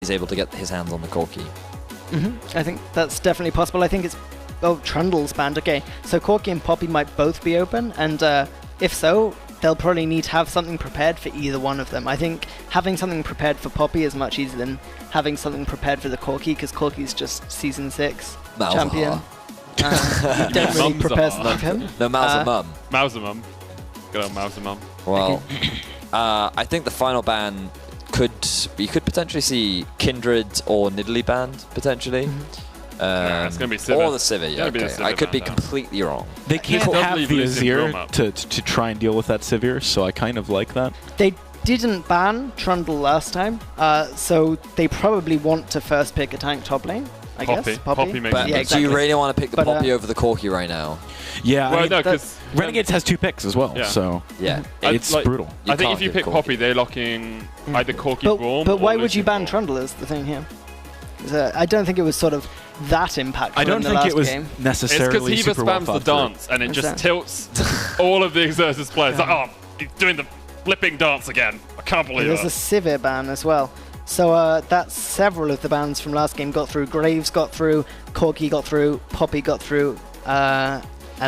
is able to get his hands on the Corki. I think that's definitely possible. I think it's... Oh, Trundle's banned. Okay, so Corki and Poppy might both be open, and if so, they'll probably need to have something prepared for either one of them. I think having something prepared for Poppy is much easier than having something prepared for the Corki, because Corki's just Season 6 champion. You don't really prepare stuff for him. No, Mauser Mum. Mauser Mum. Good old Mauser Mum. Well, I think the final ban you could potentially see Kindred or Nidalee banned, potentially. It's going to be Sivir. Or the Sivir, yeah. Okay. I could be completely wrong. They can't have the Azir to try and deal with that Sivir, so I kind of like that. They didn't ban Trundle last time, so they probably want to first pick a tank top lane, I guess. Poppy makes but sense. do you really want to pick the Poppy over the Corki right now? Yeah, well, no, because Renegades has 2 picks as well, so it's brutal. I think if you pick Poppy, they're locking either Corki, Braum, but why or would you ban Braum. Trundle is the thing here. I don't think it was sort of that impactful. I don't think it was necessarily it's because super he spams the dance, and it just tilts all of the Exertus players. Like, oh, he's doing the flipping dance again. I can't believe it. There's a Sivir ban as well. So that's several of the bans from last game got through. Graves got through, Corki got through, Poppy got through, and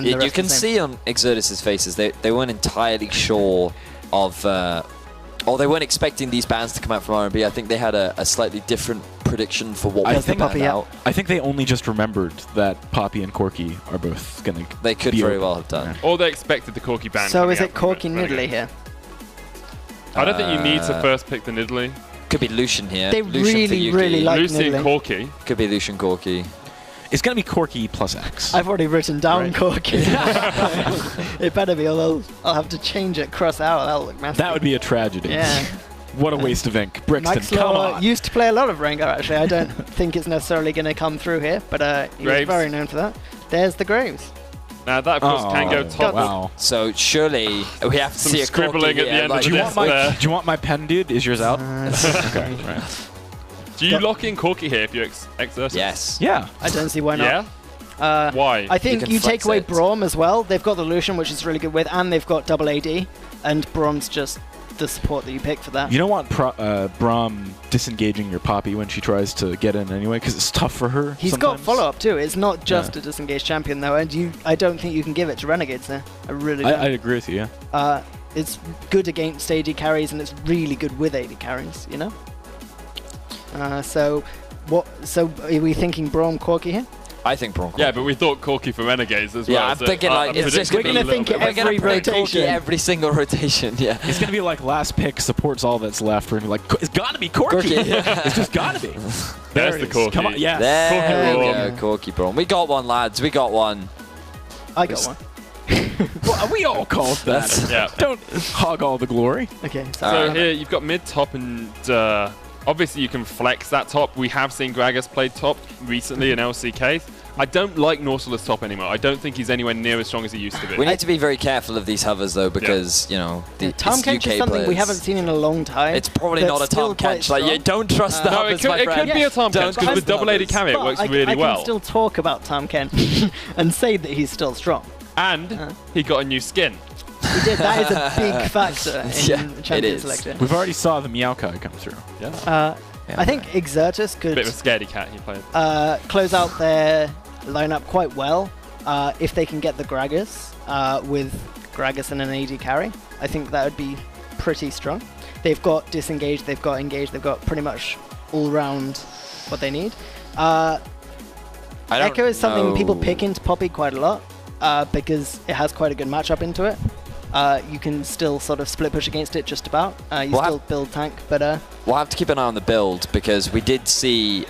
the rest you can see on Exertus' faces they weren't entirely sure of, or they weren't expecting these bans to come out from RNB. I think they had a slightly different prediction for what was banned out. I think they only just remembered that Poppy and Corki are both going to. They could very well have done. Or they expected the Corki ban. So is it Corki Nidalee here? I don't think you need to first pick the Nidalee. Could be Lucian here. They really like Lucian Nidalee. Corki. Could be Lucian Corki. It's going to be Corki plus X. I've already written down Corki. It better be, although I'll have to change it, cross out. That'll look massive. That would be a tragedy. Yeah. What a waste of ink. Brixton, come on. Used to play a lot of Rengar, actually. I don't think it's necessarily going to come through here, but he was very known for that. There's the Graves. Now that, of course, can go top. Wow. So surely we have to see a scribbling at the end of do you want my pen, dude? Is yours out? Okay. Right. Do you lock in Corki here if you Exertus? Yes. Yeah. I don't see why not. Yeah? Why? I think you take away Braum as well. They've got the Lucian, which is really good with, and they've got double AD, and Braum's just the support that you pick for that. You don't want Braum disengaging your Poppy when she tries to get in anyway, because it's tough for her. He's got follow-up too. It's not just a disengaged champion though, and I don't think you can give it to Renegades there. I really don't. I agree with you, yeah. It's good against AD carries, and it's really good with AD carries, you know? So are we thinking Braum Corki here? I think Braum Corki. Yeah, but we thought Corki for Renegades as well. Yeah, I'm thinking like it's just we're going to think every rotation. Every single rotation, yeah. It's going to be like last pick supports all that's left. We're going to be like, it's got to be Corki. Yeah. It's just got to be. There's the Corki. Come on, yeah. There we go, Corki Braum. We got one, lads. We got one. I got one. Well, we all called that. Yeah. Don't hog all the glory. Okay. So here you've got mid, top, and obviously you can flex that top. We have seen Gragas play top recently in LCK. I don't like Nautilus top anymore. I don't think he's anywhere near as strong as he used to be. We need to be very careful of these hovers though, because you know the Tahm Kench is something we haven't seen in a long time. It's probably not a Tahm Kench. Like, you don't trust the hovers, my friend. It could be a Tahm Kench because with double AD carry it works really well. I can still talk about Tahm Kench and say that he's still strong. And he got a new skin. He did. That is a big factor in champion selection. We've already saw the Meowkai come through. Yeah. I think Exertus could bit of a scaredy cat he played. Close out their lineup quite well if they can get the Gragas with Gragas and an AD carry. I think that would be pretty strong. They've got disengaged, they've got engaged, they've got pretty much all round what they need. Echo is something people pick into Poppy quite a lot because it has quite a good matchup into it. You can still sort of split push against it just about. You still build tank, but... we'll have to keep an eye on the build because we did see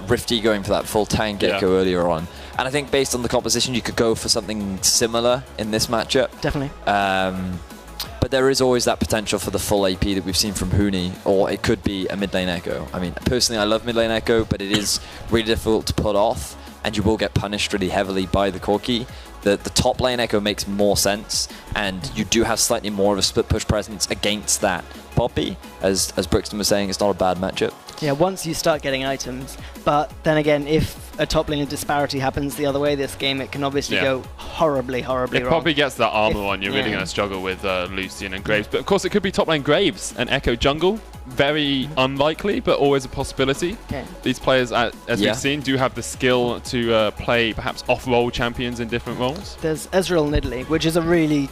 Rifty going for that full tank Echo earlier on. And I think based on the composition, you could go for something similar in this matchup. Definitely. But there is always that potential for the full AP that we've seen from Huni, or it could be a mid lane Echo. I mean, personally, I love mid lane Echo, but it is really difficult to put off, and you will get punished really heavily by the Corki. The top lane Echo makes more sense, and you do have slightly more of a split push presence against that Poppy. As Brixton was saying, it's not a bad matchup. Yeah, once you start getting items. But then again, if a top lane disparity happens the other way this game, it can obviously go horribly wrong. If Poppy gets that armor on, you're really going to struggle with Lucian and Graves. But of course, it could be top lane Graves and Echo jungle. very unlikely, but always a possibility. Okay. These players, as we've seen, do have the skill to play perhaps off-role champions in different roles. There's Ezreal Nidalee, which is a really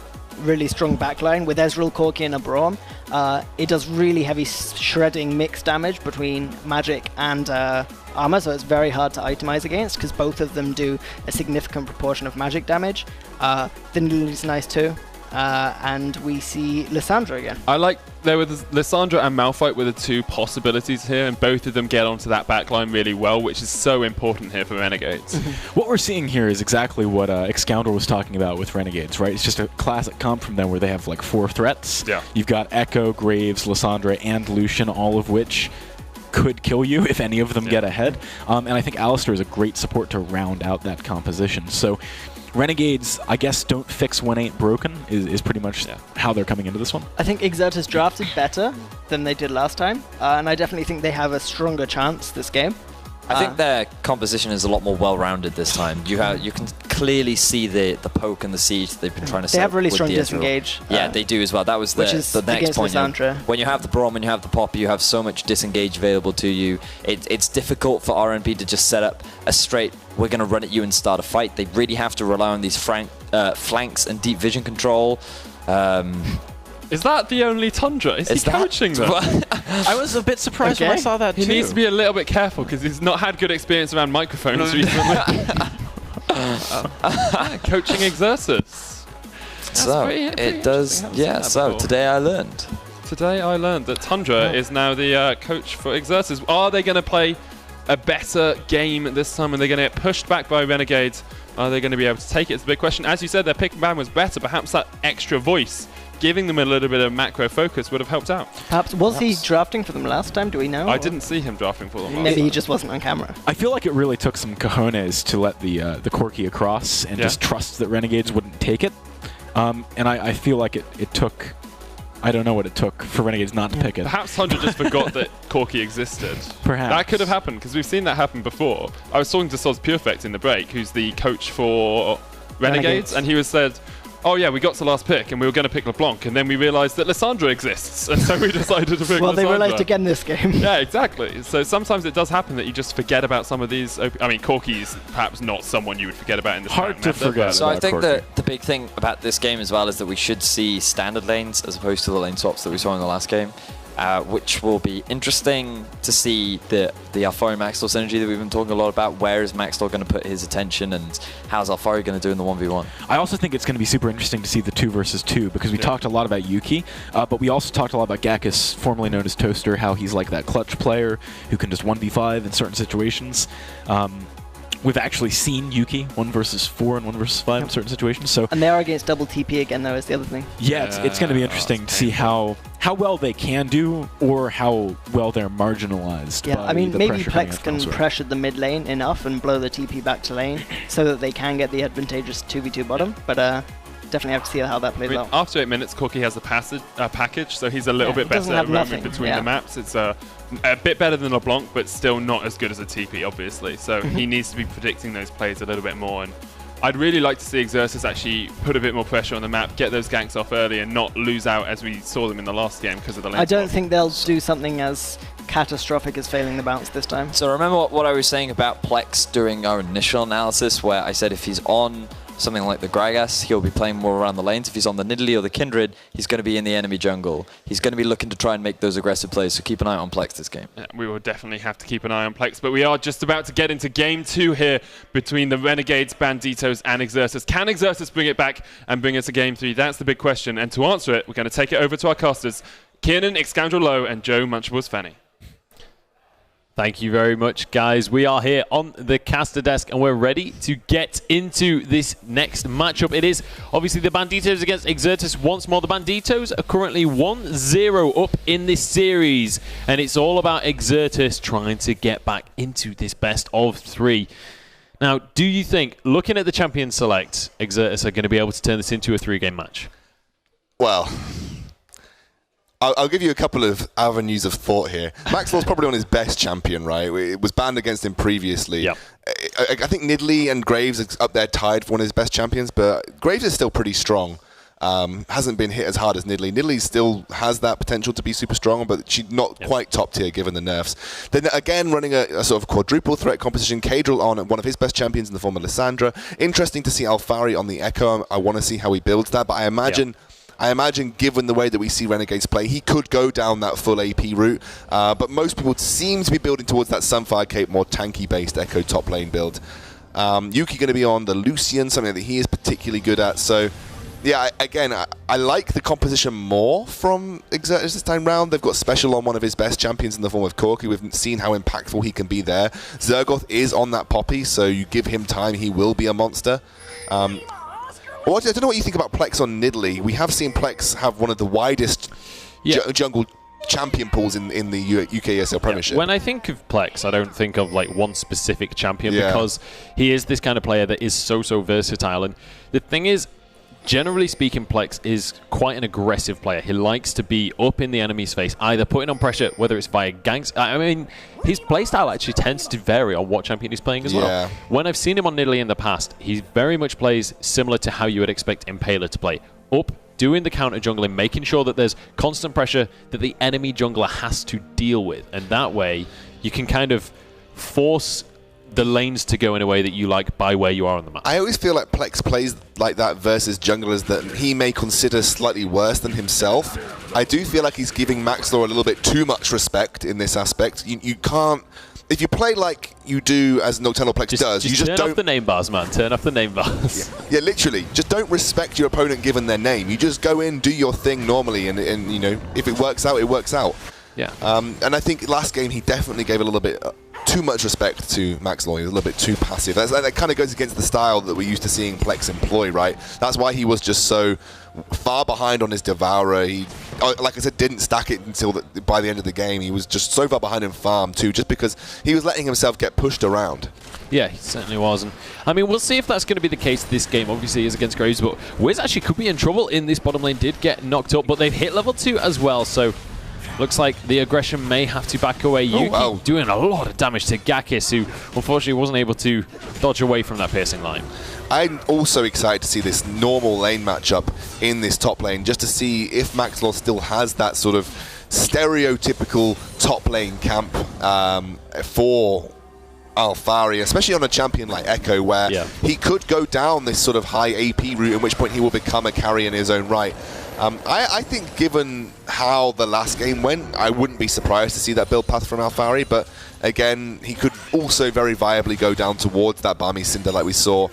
strong backline with Ezreal, Corki, and a Braum. It does really heavy shredding mixed damage between magic and armor, so it's very hard to itemize against because both of them do a significant proportion of magic damage. The Nidalee's nice too. And we see Lissandra again. I like there were Lissandra and Malphite were the two possibilities here, and both of them get onto that backline really well, which is so important here for Renegades. What we're seeing here is exactly what Excounter was talking about with Renegades, right? It's just a classic comp from them where they have like 4 threats. Yeah. You've got Echo, Graves, Lissandra, and Lucian, all of which could kill you if any of them get ahead. And I think Alistar is a great support to round out that composition. So Renegades, I guess, don't fix when ain't broken is pretty much how they're coming into this one. I think Exertus drafted better than they did last time, and I definitely think they have a stronger chance this game. I think their composition is a lot more well-rounded this time. You can clearly see the poke and the siege that they've been trying to set. They have really with strong the disengage. Yeah, they do as well. That was the next point. When you have the Braum and you have the Poppy, you have so much disengage available to you. It's difficult for RNB to just set up a straight, we're going to run at you and start a fight. They really have to rely on these flanks and deep vision control. Is that the only Tundra? Is he coaching them? I was a bit surprised when I saw that He needs to be a little bit careful because he's not had good experience around microphones recently. Coaching Exertus. So it does. Yeah. So today I learned. Today I learned that Tundra is now the coach for Exertus. Are they going to play a better game this time? And they're going to get pushed back by Renegades? Are they going to be able to take it? It's a big question. As you said, their pick and ban was better. Perhaps that extra voice, giving them a little bit of macro focus, would have helped out. Was he drafting for them last time? Do we know? I didn't see him drafting for them last Maybe time. he just wasn't on camera. I feel like it really took some cojones to let the Corki across and just trust that Renegades wouldn't take it. And I feel like it took... I don't know what it took for Renegades not to pick it. Perhaps Tundra just forgot that Corki existed. Perhaps. That could have happened, because we've seen that happen before. I was talking to Soz Purefect in the break, who's the coach for Renegades, and he was said, oh yeah, we got to last pick and we were going to pick LeBlanc, and then we realised that Lissandra exists, and so we decided to pick Well, they Lissandra. realised again this game. Yeah, exactly. So sometimes it does happen that you just forget about some of these. I mean, Corki's perhaps not someone you would forget about in this Hard to forget. So I think that the big thing about this game as well is that we should see standard lanes as opposed to the lane swaps that we saw in the last game. Which will be interesting to see the Alfari Maxwell synergy that we've been talking a lot about. Where is Maxwell going to put his attention, and how's Alfari going to do in the 1v1? I also think it's going to be super interesting to see the 2 versus 2 because we talked a lot about Yuki, but we also talked a lot about Gakkus, formerly known as Toaster, how he's like that clutch player who can just 1v5 in certain situations. We've actually seen Yuki 1 versus 4 and 1 versus 5 in certain situations. So and they are against double TP again, though, is the other thing. Yeah, it's going to be interesting to see how well they can do or how well they're marginalized. Yeah, by I mean, the maybe pressure coming Plex from can elsewhere. pressure the mid lane enough and blow the TP back to lane so that they can get the advantageous 2v2 bottom, but definitely have to see how that plays out. After 8 minutes, Corki has the package, so he's a little bit better at roaming between the maps. It's a bit better than LeBlanc, but still not as good as a TP, obviously. So he needs to be predicting those plays a little bit more. And I'd really like to see Exertus actually put a bit more pressure on the map, get those ganks off early, and not lose out as we saw them in the last game because of the lane I don't swap. think they'll do something as catastrophic as failing the bounce this time. So remember what I was saying about Plex during our initial analysis, where I said if he's on something like the Gragas, he'll be playing more around the lanes. If he's on the Nidalee or the Kindred, he's going to be in the enemy jungle. He's going to be looking to try and make those aggressive plays, so keep an eye on Plex this game. Yeah, we will definitely have to keep an eye on Plex, but we are just about to get into Game 2 here between the Renegades, Banditos, and Exertus. Can Exertus bring it back and bring us to Game 3? That's the big question, and to answer it, we're going to take it over to our casters, Kiernan, Excoundrel Low, and Joe Munchables Fanny. Thank you very much, guys. We are here on the caster desk, and we're ready to get into this next matchup. It is obviously the Banditos against Exertus once more. The Banditos are currently 1-0 up in this series, and it's all about Exertus trying to get back into this best of 3. Now, do you think, looking at the champion select, Exertus are going to be able to turn this into a 3-game match? Well, I'll give you a couple of avenues of thought here. Maxwell's probably on his best champion, right? It was banned against him previously. Yep. I think Nidalee and Graves are up there tied for one of his best champions, but Graves is still pretty strong. hasn't been hit as hard as Nidalee. Nidalee still has that potential to be super strong, but she's not quite top tier given the nerfs. Then again, running a sort of quadruple threat composition, Kadril on one of his best champions in the form of Lissandra. Interesting to see Alphari on the Echo. I want to see how he builds that, but I imagine, given the way that we see Renegades play, he could go down that full AP route. But most people seem to be building towards that Sunfire Cape, more tanky-based Echo top lane build. Yuki going to be on the Lucian, something that he is particularly good at. So, yeah, I like the composition more from Exertus this time round. They've got special on one of his best champions in the form of Corki. We've seen how impactful he can be there. Zergoth is on that Poppy, so you give him time, he will be a monster. I don't know what you think about Plex on Nidalee. We have seen Plex have one of the widest jungle champion pools in the UK ESL Premiership. When I think of Plex, I don't think of like one specific champion because he is this kind of player that is so versatile. And the thing is, generally speaking, Plex is quite an aggressive player. He likes to be up in the enemy's face, either putting on pressure, whether it's via ganks. I mean, his playstyle actually tends to vary on what champion he's playing as well. When I've seen him on Nidalee in the past, he very much plays similar to how you would expect Impaler to play. Up, doing the counter jungling, making sure that there's constant pressure that the enemy jungler has to deal with. And that way, you can kind of force the lanes to go in a way that you like by where you are on the map. I always feel like Plex plays like that versus junglers that he may consider slightly worse than himself. I do feel like he's giving Maxlor a little bit too much respect in this aspect. You can't... If you play like you do as Nocturnal Plex does, you just turn don't... off the name bars, man. Turn off the name bars. Yeah, literally. Just don't respect your opponent given their name. You just go in, do your thing normally, and you know, if it works out, it works out. Yeah. And I think last game he definitely gave a little bit too much respect to Max Lloyd, a little bit too passive. That kind of goes against the style that we're used to seeing Plex employ, right? That's why he was just so far behind on his Devourer. He, like I said, didn't stack it until by the end of the game. He was just so far behind in farm too, just because he was letting himself get pushed around. Yeah, he certainly wasn't. I mean, we'll see if that's going to be the case this game. Obviously, is against Graves, but Wiz actually could be in trouble in this bottom lane. Did get knocked up, but they've hit level 2 as well, so looks like the aggression may have to back away. Yuki doing a lot of damage to Gakis, who unfortunately wasn't able to dodge away from that piercing line. I'm also excited to see this normal lane matchup in this top lane, just to see if Maxlor still has that sort of stereotypical top lane camp for Alphari, especially on a champion like Echo, where he could go down this sort of high AP route, at which point he will become a carry in his own right. I think given how the last game went, I wouldn't be surprised to see that build path from Alphari, but again, he could also very viably go down towards that Barmy Cinder like we saw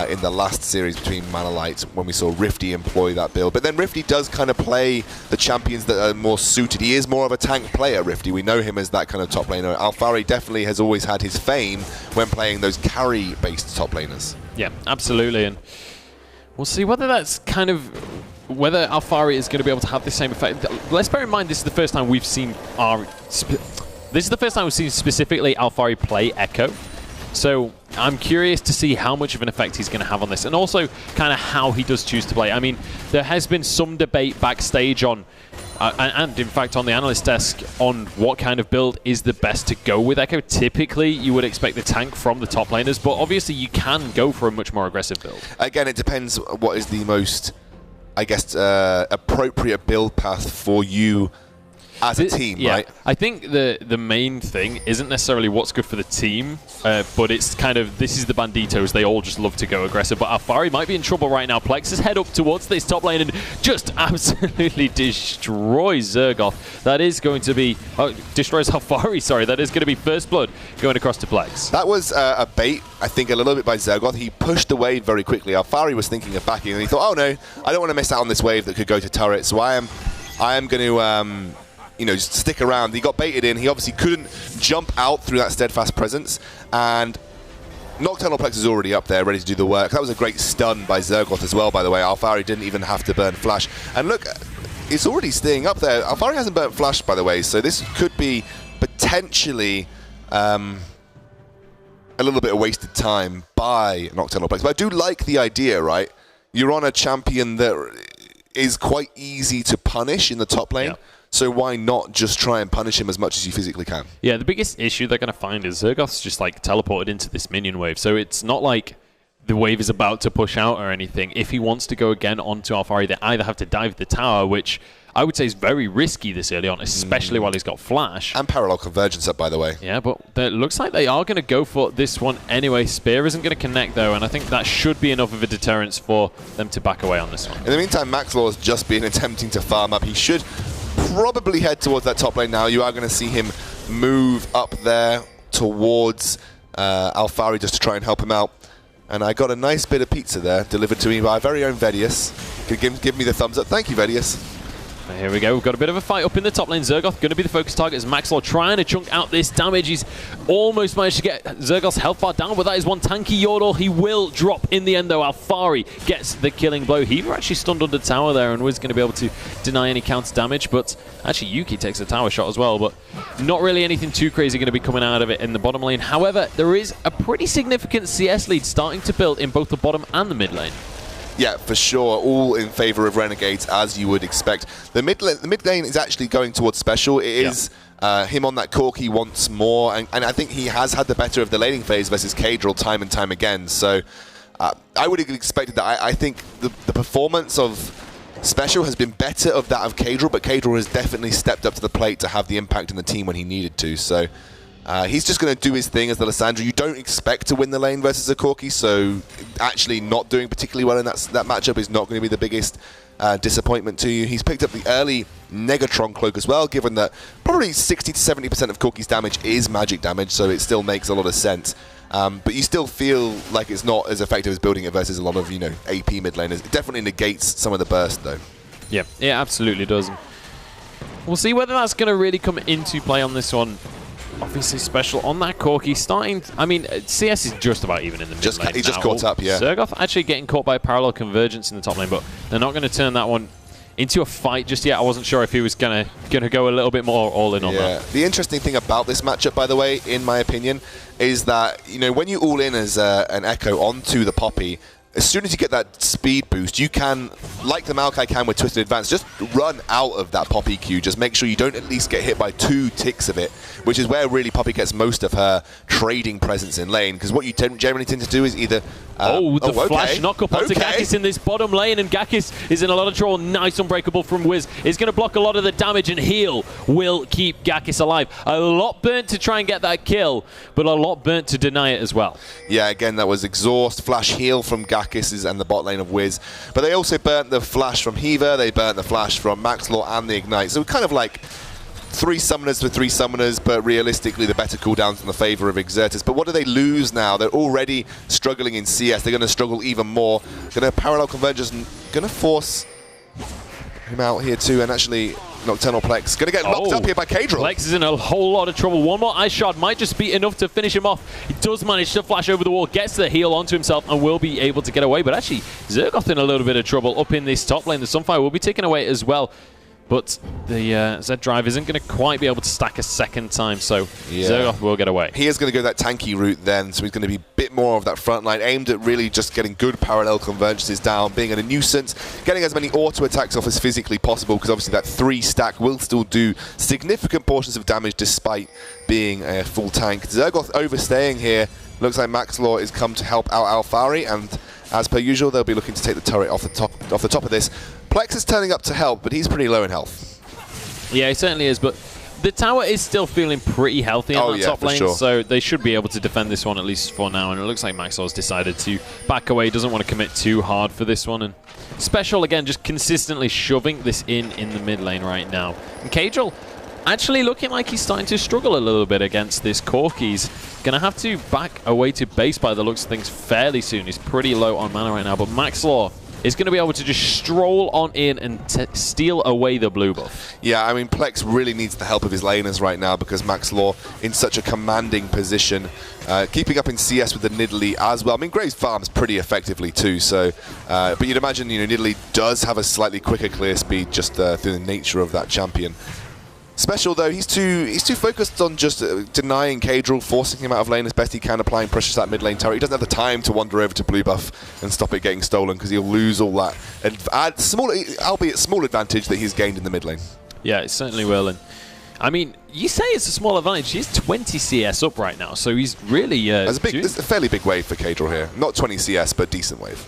in the last series between Manalite when we saw Rifty employ that build. But then Rifty does kind of play the champions that are more suited. He is more of a tank player, Rifty. We know him as that kind of top laner. Alphari definitely has always had his fame when playing those carry-based top laners. Yeah, absolutely. And we'll see whether that's kind of... whether Alphari is going to be able to have the same effect. Let's bear in mind this is the first time we've seen specifically Alphari play Echo. So I'm curious to see how much of an effect he's going to have on this, and also kind of how he does choose to play. I mean, there has been some debate backstage on, and in fact on the analyst desk, on what kind of build is the best to go with Echo. Typically, you would expect the tank from the top laners, but obviously you can go for a much more aggressive build. Again, it depends what is the most, I guess, appropriate build path for you as a team, right? I think the main thing isn't necessarily what's good for the team, but it's kind of, this is the Banditos. They all just love to go aggressive, but Alphari might be in trouble right now. Plex is head up towards this top lane and just absolutely destroys Zergoth. That is going to be, destroys Alphari, sorry. That is going to be first blood going across to Plex. That was a bait, I think, a little bit by Zergoth. He pushed away very quickly. Alphari was thinking of backing, and he thought, oh no, I don't want to miss out on this wave that could go to turret, so I am going to... you know, just stick around. He got baited in. He obviously couldn't jump out through that steadfast presence, and Nocturnal Plex is already up there, ready to do the work. That was a great stun by Zergoth as well, by the way. Alphari didn't even have to burn Flash. And look, it's already staying up there. Alphari hasn't burnt Flash, by the way, so this could be potentially a little bit of wasted time by Nocturnal Plex. But I do like the idea, right? You're on a champion that is quite easy to punish in the top lane. Yeah. So why not just try and punish him as much as you physically can? Yeah, the biggest issue they're going to find is Zergoth's just like teleported into this minion wave. So it's not like the wave is about to push out or anything. If he wants to go again onto Alfari, they either have to dive the tower, which I would say is very risky this early on, especially while he's got flash. And parallel convergence up, by the way. Yeah, but it looks like they are going to go for this one anyway. Spear isn't going to connect, though, and I think that should be enough of a deterrence for them to back away on this one. In the meantime, Maxlaw has just been attempting to farm up. He should probably head towards that top lane now. You are going to see him move up there towards Alfari just to try and help him out. And I got a nice bit of pizza there delivered to me by our very own Vedius. Could give me the thumbs up. Thank you, Vedius. Here we go. We've got a bit of a fight up in the top lane. Zergoth going to be the focus target as Maxlaw trying to chunk out this damage. He's almost managed to get Zergoth's health bar down, but that is one tanky Yordle. He will drop in the end, though. Alfari gets the killing blow. He was actually stunned under tower there and was going to be able to deny any counter damage, but actually Yuki takes a tower shot as well, but not really anything too crazy going to be coming out of it in the bottom lane. However, there is a pretty significant CS lead starting to build in both the bottom and the mid lane. Yeah, for sure. All in favor of Renegades, as you would expect. The mid lane is actually going towards special. It is him on that Corki once more, and I think he has had the better of the laning phase versus Kadril time and time again. So I would have expected that. I think the performance of special has been better of that of Kadril, but Kadril has definitely stepped up to the plate to have the impact in the team when he needed to. So he's just going to do his thing as the Lissandra. You don't expect to win the lane versus a Corki, so actually not doing particularly well in that matchup is not going to be the biggest disappointment to you. He's picked up the early Negatron cloak as well, given that probably 60 to 70% of Corki's damage is magic damage, so it still makes a lot of sense. But you still feel like it's not as effective as building it versus a lot of, AP mid laners. It definitely negates some of the burst, though. Yeah, it absolutely does. We'll see whether that's going to really come into play on this one. Obviously special on that Corki starting. I mean, CS is just about even in the mid lane. He's just caught up, yeah. Zergoth actually getting caught by parallel convergence in the top lane, but they're not going to turn that one into a fight just yet. I wasn't sure if he was going to go a little bit more all in on that. The interesting thing about this matchup, by the way, in my opinion, is that when you all in as an Echo onto the Poppy, as soon as you get that speed boost, you can, like the Maokai can with Twisted Advance, just run out of that Poppy queue. Just make sure you don't at least get hit by 2 ticks of it, which is where really Poppy gets most of her trading presence in lane. Because what you generally tend to do is either... flash knock-up onto Gakis in this bottom lane, and Gakis is in a lot of trouble. Nice Unbreakable from Wiz. Is going to block a lot of the damage, and heal will keep Gakis alive. A lot burnt to try and get that kill, but a lot burnt to deny it as well. Yeah, again, that was exhaust, flash heal from Gakis and the bot lane of Wiz. But they also burnt the flash from Heaver, they burnt the flash from Maxlaw and the Ignite. So kind of like 3 summoners for 3 summoners, but realistically the better cooldowns in the favor of Exertus. But what do they lose now? They're already struggling in CS. They're going to struggle even more. Going to parallel convergence and going to force him out here too. And actually, Nocturnal Plex going to get locked up here by Kadril. Plex is in a whole lot of trouble. One more Ice Shard might just be enough to finish him off. He does manage to flash over the wall, gets the heal onto himself, and will be able to get away. But actually, Zergoth in a little bit of trouble up in this top lane. The Sunfire will be taken away as well. But the Z Drive isn't going to quite be able to stack a second time, so Zergoth will get away. He is going to go that tanky route then, so he's going to be a bit more of that front line, aimed at really just getting good parallel convergences down, being a nuisance, getting as many auto attacks off as physically possible, because obviously that 3 stack will still do significant portions of damage despite being a full tank. Zergoth overstaying here. Looks like Maxlaw is come to help out Alfari, and as per usual, they'll be looking to take the turret off the top of this. Plex is turning up to help, but he's pretty low in health. Yeah, he certainly is, but the tower is still feeling pretty healthy on that top lane, so they should be able to defend this one at least for now, and it looks like Maxwell's decided to back away, doesn't want to commit too hard for this one, and Special, again, just consistently shoving this in the mid lane right now. And Kadril actually looking like he's starting to struggle a little bit against this Corki. He's going to have to back away to base by the looks of things fairly soon. He's pretty low on mana right now, but Maxlaw is going to be able to just stroll on in and steal away the blue buff. Yeah, I mean, Plex really needs the help of his laners right now because Maxlaw in such a commanding position. Keeping up in CS with the Nidalee as well. I mean, Graves farms pretty effectively too, so... but you'd imagine, Nidalee does have a slightly quicker clear speed just through the nature of that champion. Special though, he's too focused on just denying Kadril, forcing him out of lane as best he can, applying pressure to that mid lane turret. He doesn't have the time to wander over to blue buff and stop it getting stolen because he'll lose all that, albeit small advantage that he's gained in the mid lane. Yeah, it certainly will. And I mean, you say it's a small advantage. He's 20 CS up right now, so he's really... There's a fairly big wave for Kadril here. Not 20 CS, but decent wave.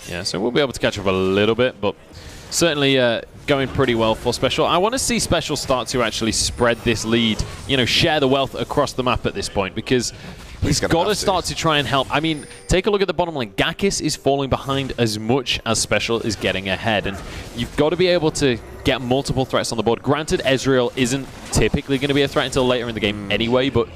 Yeah, so we'll be able to catch up a little bit, but certainly going pretty well for Special. I want to see Special start to actually spread this lead, you know, share the wealth across the map at this point, because he's got to start to try and help. I mean, take a look at the bottom line. Gakis is falling behind as much as Special is getting ahead, and you've got to be able to get multiple threats on the board. Granted, Ezreal isn't typically going to be a threat until later in the game anyway, but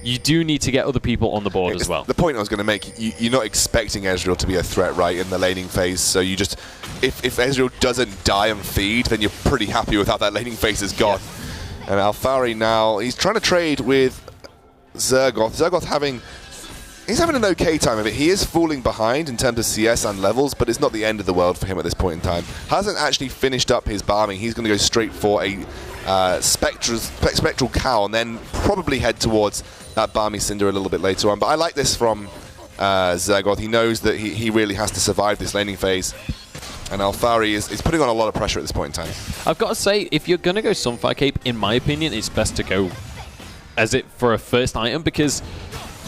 you do need to get other people on the board as well. The point I was going to make, you're not expecting Ezreal to be a threat, right, in the laning phase, so you just... If Ezreal doesn't die and feed, then you're pretty happy with how that laning phase has gone. Yeah. And Alphari now, he's trying to trade with Zergoth. Zergoth he's having an okay time of it. He is falling behind in terms of CS and levels, but it's not the end of the world for him at this point in time. Hasn't actually finished up his farming. He's going to go straight for a Spectral Cow and then probably head towards that Barmy Cinder a little bit later on. But I like this from Zergoth. He knows that he really has to survive this laning phase. And Alphari is putting on a lot of pressure at this point in time. I've got to say, if you're going to go Sunfire Cape, in my opinion, it's best to go as it for a first item, because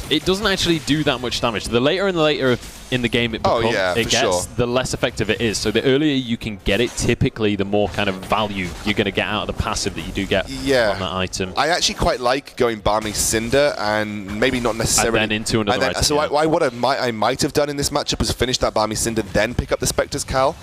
it doesn't actually do that much damage. The later and later in the game it gets, the less effective it is. So the earlier you can get it, typically the more kind of value you're going to get out of the passive that you do get from that item. I actually quite like going Barmy Cinder and maybe not necessarily... And then into another item. So what I might have done in this matchup was finish that Barmy Cinder, then pick up the Spectre's Cowl.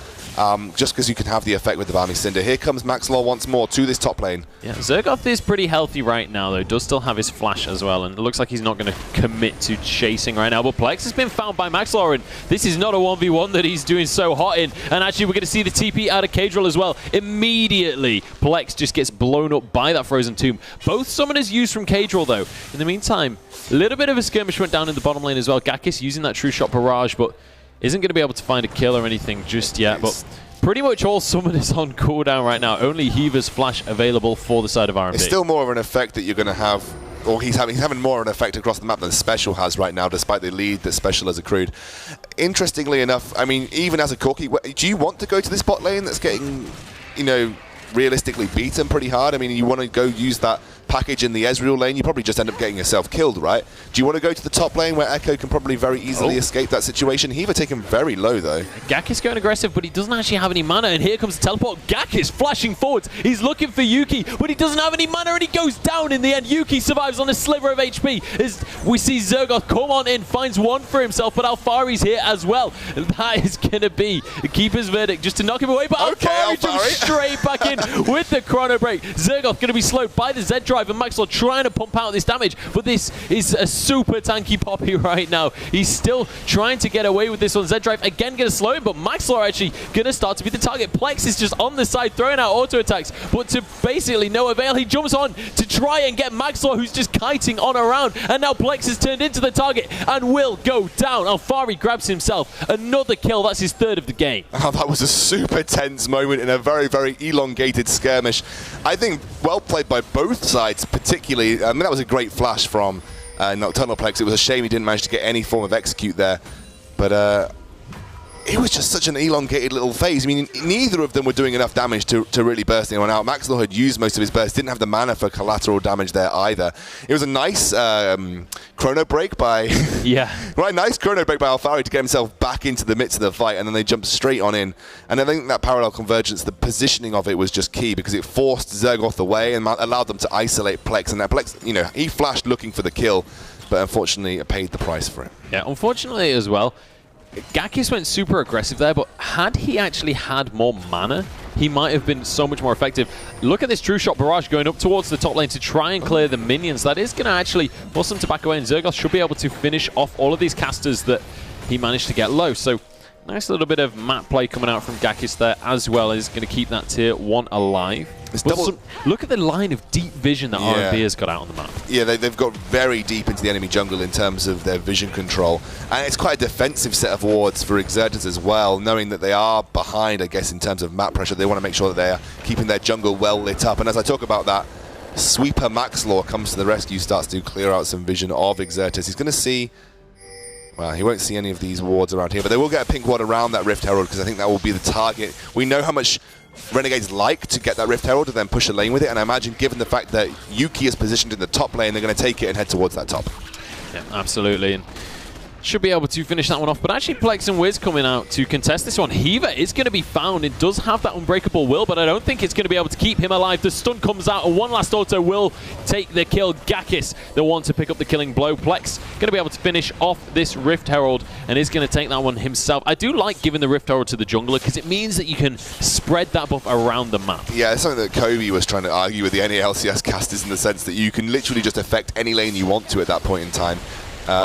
Just because you can have the effect with the Barmy Cinder. Here comes Maxlor once more to this top lane. Yeah, Zergoth is pretty healthy right now, though. Does still have his flash as well, and it looks like he's not going to commit to chasing right now. But Plex has been found by Maxlor, and this is not a 1v1 that he's doing so hot in. And actually, we're going to see the TP out of Kadril as well. Immediately, Plex just gets blown up by that Frozen Tomb. Both summoners used from Kadril, though. In the meantime, a little bit of a skirmish went down in the bottom lane as well. Gakis using that True Shot Barrage, but isn't going to be able to find a kill or anything just yet. But pretty much all summoners on cooldown right now. Only Heaver's flash available for the side of RNB. It's still more of an effect that you're going to have, or he's having more of an effect across the map than Special has right now, despite the lead that Special has accrued. Interestingly enough, I mean, even as a Corki, do you want to go to this bot lane that's getting, you know, realistically beaten pretty hard? I mean, you want to go use that package in the Ezreal lane, you probably just end up getting yourself killed, right? Do you want to go to the top lane where Echo can probably very easily escape that situation? Heaver taken very low, though. Gakis going aggressive, but he doesn't actually have any mana, and here comes the teleport. Gakis flashing forwards. He's looking for Yuki, but he doesn't have any mana, and he goes down in the end. Yuki survives on a sliver of HP. As we see Zergoth come on in, finds one for himself, but Alphari's here as well. And that is going to be the keeper's verdict, just to knock him away, but Alphari jumps straight back in with the chrono break. Zergoth going to be slowed by the Z drive, and Maxwell trying to pump out this damage, but this is a super tanky Poppy right now. He's still trying to get away with this one. Z drive again going to slow him, but Maxwell actually going to start to be the target. Plex is just on the side throwing out auto attacks, but to basically no avail. He jumps on to try and get Maxwell, who's just kiting on around, and now Plex has turned into the target and will go down. Alphari grabs himself another kill. That's his third of the game. Oh, that was a super tense moment in a very, very elongated skirmish. I think well played by both sides, particularly. I mean, that was a great flash from Nocturnal Plex. It was a shame he didn't manage to get any form of execute there, but it was just such an elongated little phase. I mean, neither of them were doing enough damage to really burst anyone out. Maxwell had used most of his burst, didn't have the mana for collateral damage there either. It was a nice chrono break by nice chrono break by Alphari to get himself back into the midst of the fight, and then they jumped straight on in. And I think that parallel convergence, the positioning of it was just key, because it forced Zergoth away and allowed them to isolate Plex. And that Plex, you know, he flashed looking for the kill, but unfortunately paid the price for it. Yeah, unfortunately as well, Gakis went super aggressive there, but had he actually had more mana, he might have been so much more effective. Look at this True Shot Barrage going up towards the top lane to try and clear the minions. That is going to actually force them to back away, and Zergoth should be able to finish off all of these casters that he managed to get low. So nice little bit of map play coming out from Gakis there, as well as going to keep that tier 1 alive. Look at the line of deep vision that RNB has got out on the map. Yeah, they've got very deep into the enemy jungle in terms of their vision control. And it's quite a defensive set of wards for Exertus as well, knowing that they are behind, I guess, in terms of map pressure. They want to make sure that they are keeping their jungle well lit up. And as I talk about that, Sweeper Maxlor comes to the rescue, starts to clear out some vision of Exertus. He's going to see... Well, he won't see any of these wards around here, but they will get a pink ward around that Rift Herald because I think that will be the target. We know how much Renegades like to get that Rift Herald and then push a lane with it, and I imagine given the fact that Yuki is positioned in the top lane, they're going to take it and head towards that top. Yeah, absolutely. And should be able to finish that one off, but actually Plex and Wiz coming out to contest this one. Heaver is going to be found. It does have that unbreakable will, but I don't think it's going to be able to keep him alive. The stun comes out, and one last auto will take the kill. Gakis, the one to pick up the killing blow. Plex going to be able to finish off this Rift Herald, and is going to take that one himself. I do like giving the Rift Herald to the jungler, because it means that you can spread that buff around the map. Yeah, it's something that Kobe was trying to argue with the NALCS casters in the sense that you can literally just affect any lane you want to at that point in time.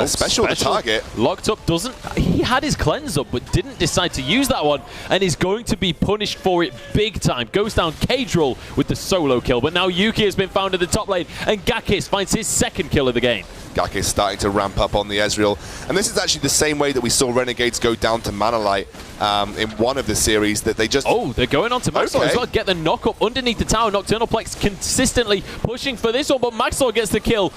Special the target. Locked up doesn't. He had his cleanse up, but didn't decide to use that one, and is going to be punished for it big time. Goes down Cadril with the solo kill, but now Yuki has been found in the top lane, and Gakis finds his second kill of the game. Gakis starting to ramp up on the Ezreal, and this is actually the same way that we saw Renegades go down to Manalite in one of the series, that they just... Oh, they're going on to Maxwell as well. Get the knock up underneath the tower. Nocturnal Plex consistently pushing for this one, but Maxwell gets the kill,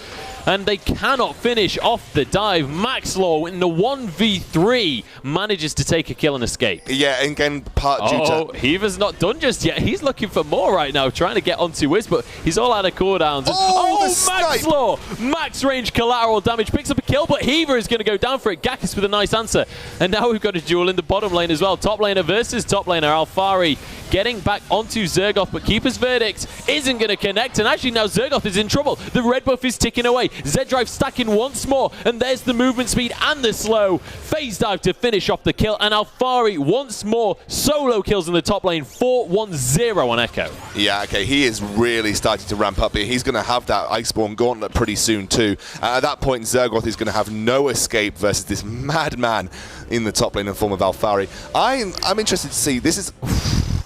and they cannot finish off the dive. Maxlaw in the 1v3 manages to take a kill and escape. Yeah, and again, part due to... Oh, Heaver's not done just yet. He's looking for more right now, trying to get onto Wiz, but he's all out of cooldowns. Maxlaw! Max range collateral damage, picks up a kill, but Heaver is going to go down for it. Gakis with a nice answer. And now we've got a duel in the bottom lane as well. Top laner versus top laner. Alfari getting back onto Zergoth, but Keeper's Verdict isn't going to connect, and actually now Zergoth is in trouble. The red buff is ticking away. Z-Drive stacking once more, and there's the movement speed and the slow. Phase dive to finish off the kill, and Alfari once more solo kills in the top lane. 4-1-0 on Echo. Yeah, okay, he is really starting to ramp up here. He's going to have that Iceborne Gauntlet pretty soon too. At that point, Zergoth is going to have no escape versus this madman in the top lane in the form of Alfari. I'm interested to see. This is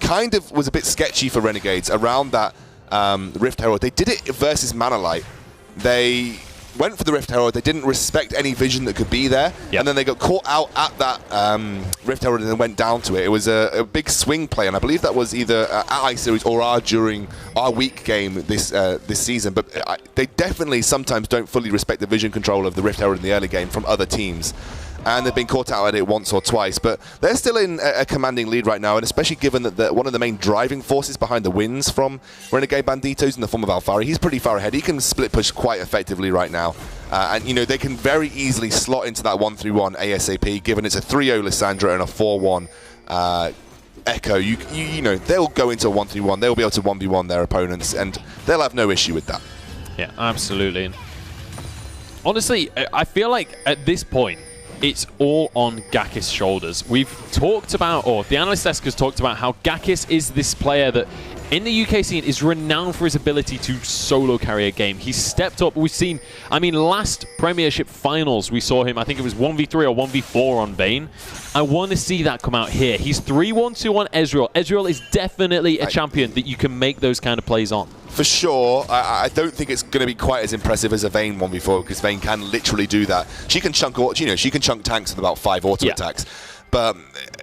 kind of was a bit sketchy for Renegades around that Rift Herald. They did it versus Manalite. They went for the Rift Herald. They didn't respect any vision that could be there. Yep. And then they got caught out at that Rift Herald and then went down to it. It was a big swing play, and I believe that was either at iSeries or during our week game this season. But they definitely sometimes don't fully respect the vision control of the Rift Herald in the early game from other teams. And they've been caught out at it once or twice, but they're still in a commanding lead right now, and especially given that one of the main driving forces behind the wins from Renegade Banditos in the form of Alfari, he's pretty far ahead. He can split push quite effectively right now, and you know they can very easily slot into that 1-3-1 ASAP, given it's a 3-0 Lissandra and a 4-1 Echo. You know they'll go into a 1-3-1. They'll be able to 1v1 their opponents, and they'll have no issue with that. Yeah, absolutely. Honestly, I feel like at this point, it's all on Gakis' shoulders. We've talked about, or the analyst desk has talked about, how Gakis is this player that in the UK scene is renowned for his ability to solo carry a game. He's stepped up. We've seen, I mean, last Premiership Finals, we saw him, I think it was 1v3 or 1v4 on Vayne. I want to see that come out here. He's 3-1-2 on Ezreal. Ezreal is definitely a champion that you can make those kind of plays on. For sure. I don't think it's going to be quite as impressive as a Vayne 1v4, because Vayne can literally do that. She can chunk, she can chunk tanks with about 5 auto attacks. But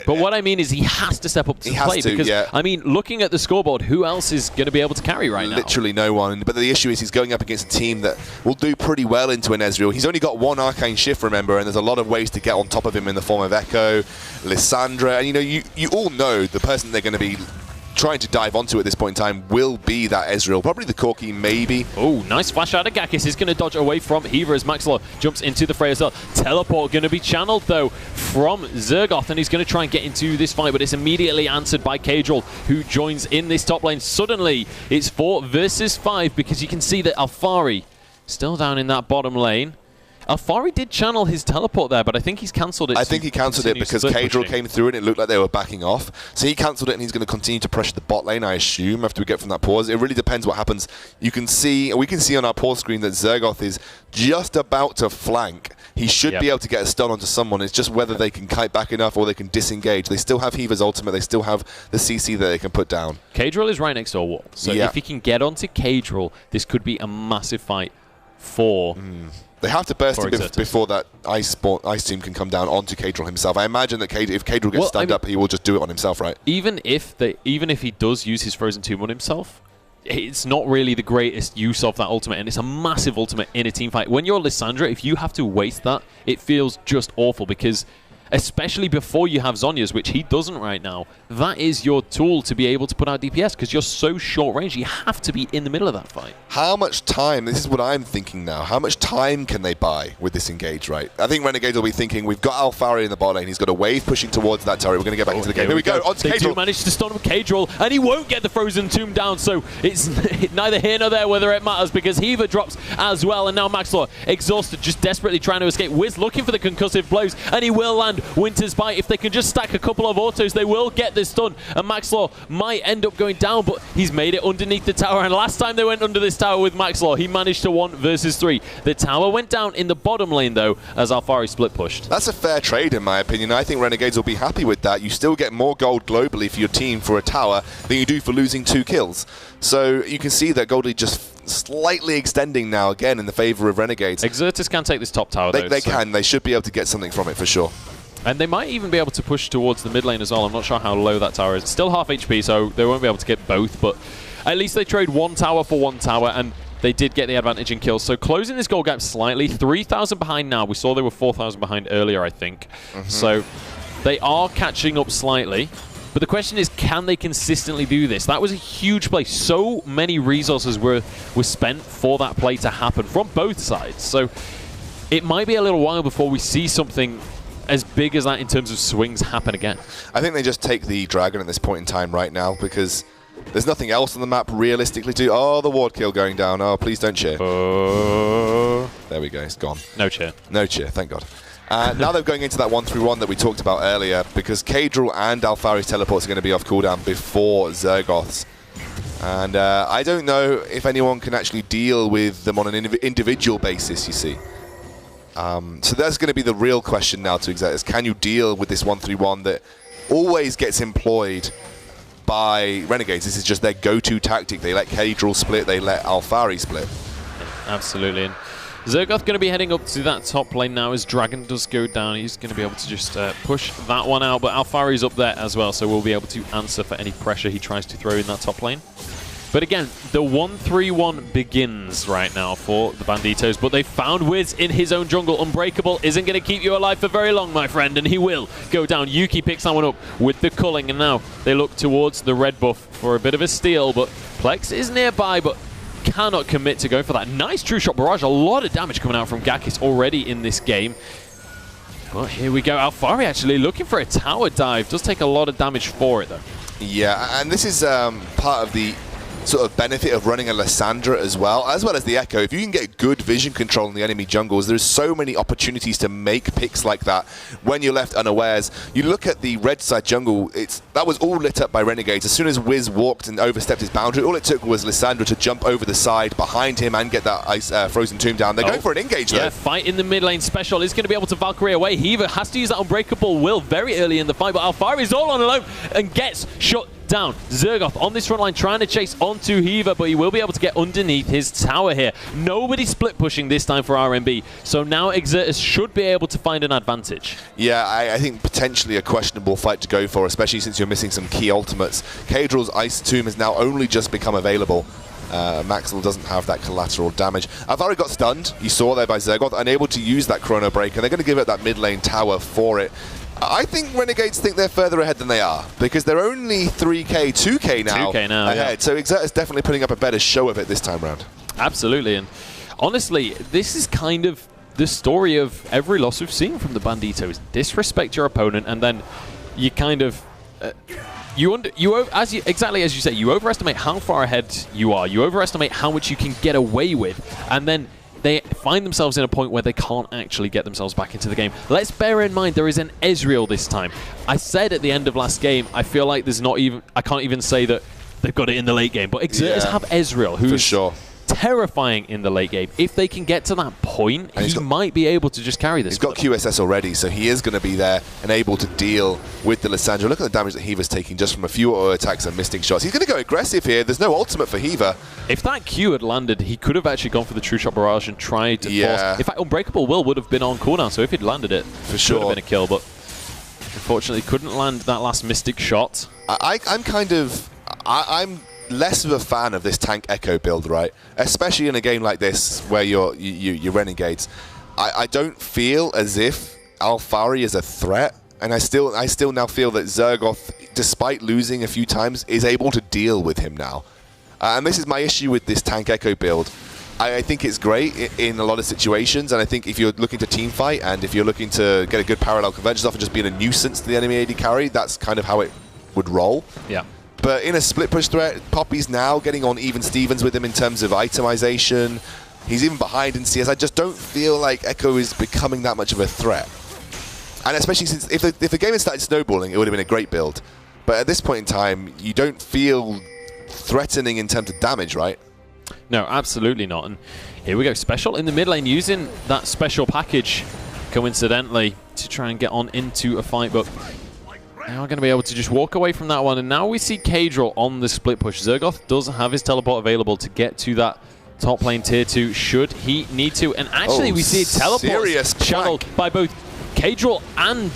what I mean is he has to step up to the plate, because I mean, looking at the scoreboard, who else is going to be able to carry right now? Literally no one. But the issue is he's going up against a team that will do pretty well into an Ezreal. He's only got one Arcane Shift, remember, and there's a lot of ways to get on top of him in the form of Echo, Lissandra, and you all know the person they're going to be trying to dive onto at this point in time will be that Ezreal. Probably the Corki, maybe. Oh, nice flash out of Gakis. He's going to dodge away from Heaver as Maxlaw jumps into the fray as well. Teleport going to be channeled, though, from Zergoth, and he's going to try and get into this fight, but it's immediately answered by Cadril, who joins in this top lane. Suddenly, it's 4 versus 5, because you can see that Alfari still down in that bottom lane. Alfari did channel his teleport there, but I think he's cancelled it. I think he cancelled it because Cadril came through and it looked like they were backing off. So he cancelled it, and he's going to continue to pressure the bot lane, I assume, after we get from that pause. It really depends what happens. We can see on our pause screen that Zergoth is just about to flank. He should be able to get a stun onto someone. It's just whether they can kite back enough or they can disengage. They still have Heaver's ultimate. They still have the CC that they can put down. Cadril is right next to a wall. So if he can get onto Cadril, this could be a massive fight for... They have to burst him before that ice team can come down onto Cadril himself. I imagine that if Cadril gets stunned up, he will just do it on himself, right? Even if he does use his Frozen Tomb on himself, it's not really the greatest use of that ultimate, and it's a massive ultimate in a team fight. When you're Lissandra, if you have to waste that, it feels just awful, because especially before you have Zhonya's, which he doesn't right now, that is your tool to be able to put out DPS, because you're so short range. You have to be in the middle of that fight. How much time, this is what I'm thinking now, how much time can they buy with this engage, right? I think Renegades will be thinking, we've got Alfari in the bot lane, he's got a wave pushing towards that turret, we're going to get back into the game. Here we go, on to They do manage to stun him Cadril, and he won't get the Frozen Tomb down, so it's neither here nor there whether it matters, because Hiva drops as well, and now Maxlaw, exhausted, just desperately trying to escape. Wiz looking for the concussive blows, and he will land Winter's Bite. If they can just stack a couple of autos, they will get this done, and Maxlaw might end up going down, but he's made it underneath the tower, and last time they went under this tower with Maxlaw, he managed to 1 versus 3. The tower went down in the bottom lane, though, as Alfari split pushed. That's a fair trade, in my opinion. I think Renegades will be happy with that. You still get more gold globally for your team for a tower than you do for losing 2 kills. So you can see that Goldie just slightly extending now again in the favor of Renegades. Exertus can take this top tower, though. They can. They should be able to get something from it for sure. And they might even be able to push towards the mid lane as well. I'm not sure how low that tower is. It's still half HP, so they won't be able to get both, but at least they trade 1 tower for 1 tower, and they did get the advantage in kills. So closing this goal gap slightly, 3,000 behind now. We saw they were 4,000 behind earlier, I think. So they are catching up slightly. But the question is, can they consistently do this? That was a huge play. So many resources were spent for that play to happen from both sides. So it might be a little while before we see something as big as that in terms of swings happen again. I think they just take the Dragon at this point in time right now, because there's nothing else on the map realistically to... Oh, the ward kill going down. Oh, please don't cheer. There we go, it's gone. No cheer. No cheer, thank God. Now they're going into that 1-3-1 that we talked about earlier, because Cadril and Alfari's teleports are going to be off cooldown before Zergoth's. And I don't know if anyone can actually deal with them on an individual basis, you see. So that's going to be the real question now to Exertus. Can you deal with this 1-3-1 that always gets employed by Renegades? This is just their go-to tactic. They let Cadril split, they let Alfari split. Absolutely. And Zergoth going to be heading up to that top lane now as Dragon does go down. He's going to be able to just push that one out, but Alfari's up there as well, so we'll be able to answer for any pressure he tries to throw in that top lane. But again, the 1-3-1 begins right now for the Banditos, but they found Wiz in his own jungle. Unbreakable isn't going to keep you alive for very long, my friend, and he will go down. Yuki picks that one up with the culling, and now they look towards the red buff for a bit of a steal, but Plex is nearby, but cannot commit to go for that. Nice true shot barrage, a lot of damage coming out from Gakis already in this game. Well, here we go. Alfari actually looking for a tower dive. Does take a lot of damage for it, though. Yeah, and this is part of the sort of benefit of running a Lissandra as well as the Echo. If you can get good vision control in the enemy jungles, there's so many opportunities to make picks like that when you're left unawares. You look at the red side jungle, that was all lit up by Renegades. As soon as Wiz walked and overstepped his boundary, all it took was Lissandra to jump over the side behind him and get that ice Frozen Tomb down. They're going for an engage though. Yeah, fight in the mid lane. Special is going to be able to Valkyrie away. Hiva has to use that Unbreakable Will very early in the fight, but Alfari is all on alone and gets shot down. Zergoth on this front line trying to chase onto Hiva, but he will be able to get underneath his tower here. Nobody split pushing this time for RNB, so now Exertus should be able to find an advantage. Yeah, I think potentially a questionable fight to go for, especially since you're missing some key ultimates. Cadril's Ice Tomb has now only just become available. Maxwell doesn't have that collateral damage. Alfari got stunned, you saw there by Zergoth, unable to use that Chrono Break, and they're going to give it that mid lane tower for it. I think Renegades think they're further ahead than they are, because they're only 3k, 2k now, ahead. Yeah. So Exertus definitely putting up a better show of it this time round. Absolutely, and honestly, this is kind of the story of every loss we've seen from the Banditos. Disrespect your opponent, and then you kind of... exactly as you say, you overestimate how far ahead you are. You overestimate how much you can get away with, and then they find themselves in a point where they can't actually get themselves back into the game. Let's bear in mind there is an Ezreal this time. I said at the end of last game, I feel like there's not even... I can't even say that they've got it in the late game, but Exertus have Ezreal, who's terrifying in the late game. If they can get to that point, he might be able to just carry this. He's got QSS already, so he is going to be there and able to deal with the Lissandra. Look at the damage that Hiva's taking just from a few auto attacks and missing shots. He's going to go aggressive here. There's no ultimate for Hiva. If that Q had landed, he could have actually gone for the True Shot Barrage and tried to force... In fact, Unbreakable Will would have been on cooldown, so if he'd landed it, for sure, it would have been a kill, but unfortunately couldn't land that last Mystic shot. I'm less of a fan of this tank Echo build, right? Especially in a game like this where you're Renegades. I don't feel as if Alphari is a threat, and I still now feel that Zergoth, despite losing a few times, is able to deal with him now. And this is my issue with this tank Echo build. I think it's great in a lot of situations, and I think if you're looking to team fight and if you're looking to get a good parallel convergence off and just being a nuisance to the enemy AD carry, that's kind of how it would roll. Yeah. But in a split push threat, Poppy's now getting on even Stevens with him in terms of itemization. He's even behind in CS. I just don't feel like Echo is becoming that much of a threat. And especially since if the game had started snowballing, it would have been a great build. But at this point in time, you don't feel threatening in terms of damage, right? No, absolutely not. And here we go. Special in the mid lane using that special package, coincidentally, to try and get on into a fight. But now we're going to be able to just walk away from that one. And now we see Kadril on the split push. Zergoth does have his teleport available to get to that top lane tier 2 should he need to. And actually, we see a teleport channeled by both Kadril and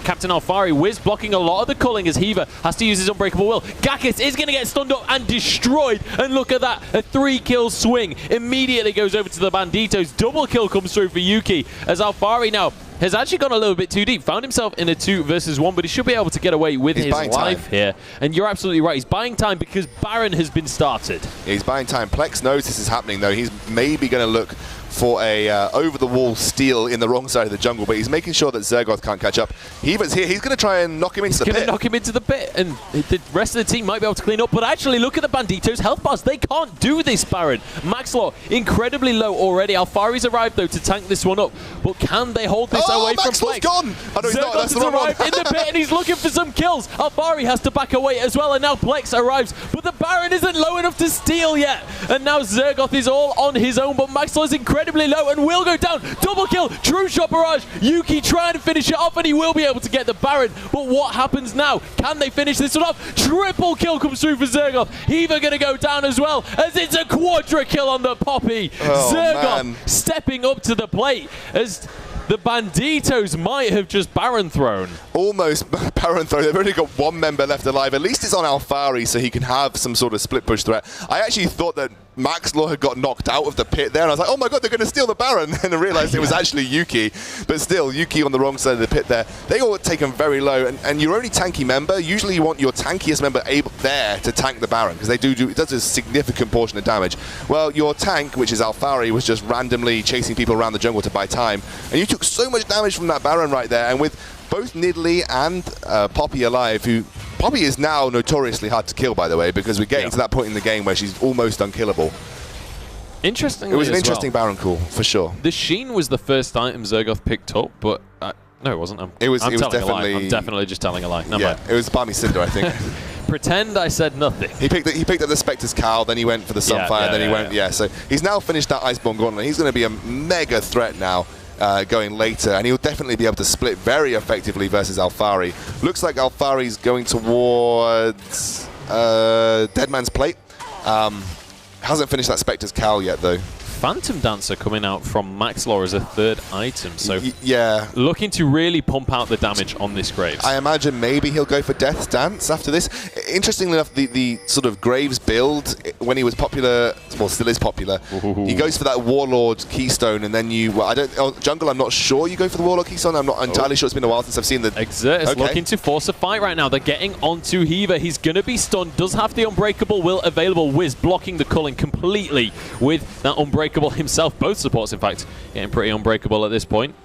Captain Alphari. Wiz blocking a lot of the culling as Heaver has to use his Unbreakable Will. Gakis is going to get stunned up and destroyed. And look at that, a 3-kill swing. Immediately goes over to the Banditos. Double kill comes through for Yuki as Alphari now has actually gone a little bit too deep. Found himself in a 2 versus 1, but he should be able to get away with his life here. And you're absolutely right. He's buying time because Baron has been started. Yeah, he's buying time. Plex knows this is happening, though. He's maybe going to look for a over-the-wall steal in the wrong side of the jungle, but he's making sure that Zergoth can't catch up. Heaver's here. He's going to try and knock him into the pit. He's going to knock him into the pit, and the rest of the team might be able to clean up, but actually, look at the Banditos' health bars. They can't do this, Baron. Maxlaw, incredibly low already. Alphari's arrived, though, to tank this one up, but can they hold this away from Plex? Gone! Oh, no, he's not. That's the wrong one. In the pit, and he's looking for some kills. Alphari has to back away as well, and now Plex arrives, but the Baron isn't low enough to steal yet, and now Zergoth is all on his own, but Maxlaw is incredibly low and will go down. Double kill, true shot barrage. Yuki trying to finish it off, and he will be able to get the Baron. But what happens now? Can they finish this one off? Triple kill comes through for Zergoth. Heaver going to go down as well, as it's a quadra kill on the Poppy. Oh, Zergoth man, stepping up to the plate as the Banditos might have just Baron thrown. Almost Baron thrown. They've only got one member left alive. At least it's on Alphari, so he can have some sort of split push threat. I actually thought that Maxlaw had got knocked out of the pit there, and I was like, oh my god, they're going to steal the Baron. And I realized it was actually Yuki. But still, Yuki on the wrong side of the pit there. They all take him very low, and your only tanky member, usually you want your tankiest member able there to tank the Baron, because it does a significant portion of damage. Well, your tank, which is Alphari, was just randomly chasing people around the jungle to buy time, and you took so much damage from that Baron right there. And with both Nidalee and Poppy alive, who Poppy is now notoriously hard to kill, by the way, because we're getting to that point in the game where she's almost unkillable. Interestingly, it was an interesting Baron call, for sure. The Sheen was the first item Zergoth picked up, but no, it wasn't. It was definitely. I'm definitely just telling a lie. No, yeah, it was Balmy Cinder, I think. Pretend I said nothing. He picked up the Spectre's Cowl, then he went for the Sunfire, then he went. Yeah, so he's now finished that Iceborne Gauntlet. He's going to be a mega threat now. Going later, and he'll definitely be able to split very effectively versus Alphari. Looks like Alphari's going towards Deadman's Plate. Hasn't finished that Spectre's Cowl yet, though. Phantom Dancer coming out from Maxlaw as a third item, so yeah, looking to really pump out the damage on this Graves. I imagine maybe he'll go for Death's Dance after this. Interestingly enough, the sort of Graves build, when he was popular, well, still is popular, he goes for that Warlord Keystone, and then Jungle, I'm not sure you go for the Warlord Keystone. I'm not entirely sure. It's been a while since I've seen the... Exertus looking to force a fight right now. They're getting onto Heaver. He's going to be stunned, does have the Unbreakable Will available. Wiz blocking the culling completely with that Unbreakable himself. Both supports, in fact, getting pretty unbreakable at this point.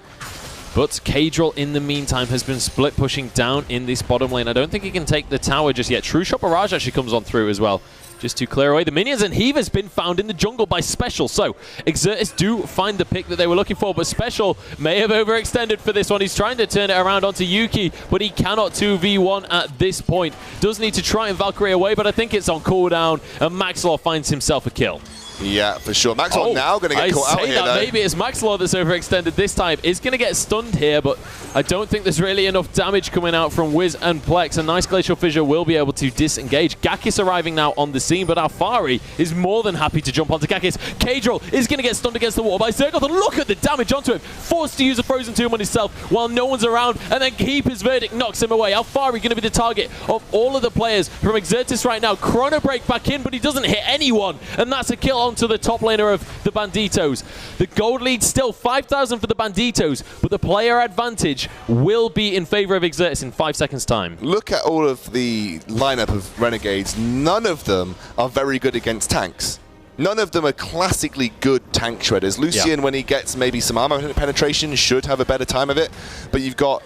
But Kadril, in the meantime, has been split pushing down in this bottom lane. I don't think he can take the tower just yet. True Shot Barrage actually comes on through as well, just to clear away the minions, and Heaver's been found in the jungle by Special. So Exertus do find the pick that they were looking for, but Special may have overextended for this one. He's trying to turn it around onto Yuki, but he cannot 2v1 at this point. Does need to try and Valkyrie away, but I think it's on cooldown, and Maxlaw finds himself a kill. Yeah, for sure. Maxwell now going to get caught out here, though. Maybe it's Maxwell that's overextended this time. Is going to get stunned here, but I don't think there's really enough damage coming out from Wiz and Plex. A nice Glacial Fissure will be able to disengage. Gakis arriving now on the scene, but Alfari is more than happy to jump onto Gakis. Kadril is going to get stunned against the wall by Zergoth, and look at the damage onto him. Forced to use a Frozen Tomb on himself while no one's around, and then Keeper's Verdict knocks him away. Alfari going to be the target of all of the players from Exertus right now. Chrono Break back in, but he doesn't hit anyone, and that's a kill onto the top laner of the Banditos. The gold lead still 5,000 for the Banditos, but the player advantage will be in favor of Exertus in 5 seconds time. Look at all of the lineup of Renegades. None of them are very good against tanks. None of them are classically good tank shredders. Lucian, when he gets maybe some armor penetration, should have a better time of it. But you've got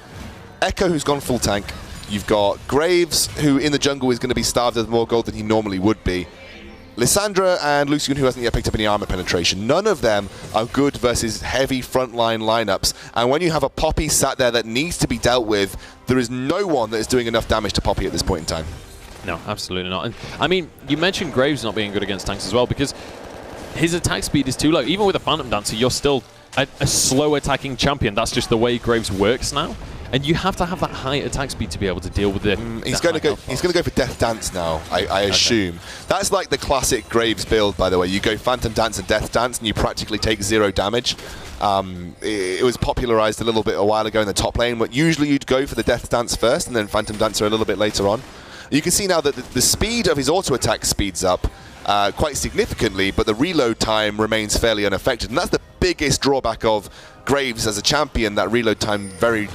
Echo, who's gone full tank. You've got Graves, who in the jungle is going to be starved of more gold than he normally would be. Lissandra and Lucian, who hasn't yet picked up any armor penetration. None of them are good versus heavy frontline lineups. And when you have a Poppy sat there that needs to be dealt with, there is no one that is doing enough damage to Poppy at this point in time. No, absolutely not. And I mean, you mentioned Graves not being good against tanks as well, because his attack speed is too low. Even with a Phantom Dancer, you're still a slow attacking champion. That's just the way Graves works now. And you have to have that high attack speed to be able to deal with it. He's going to go for Death Dance now, I assume. Okay. That's like the classic Graves build, by the way. You go Phantom Dance and Death Dance, and you practically take 0 damage. It was popularized a little bit a while ago in the top lane, but usually you'd go for the Death Dance first, and then Phantom Dancer a little bit later on. You can see now that the speed of his auto attack speeds up quite significantly, but the reload time remains fairly unaffected. And that's the biggest drawback of Graves as a champion, that reload time very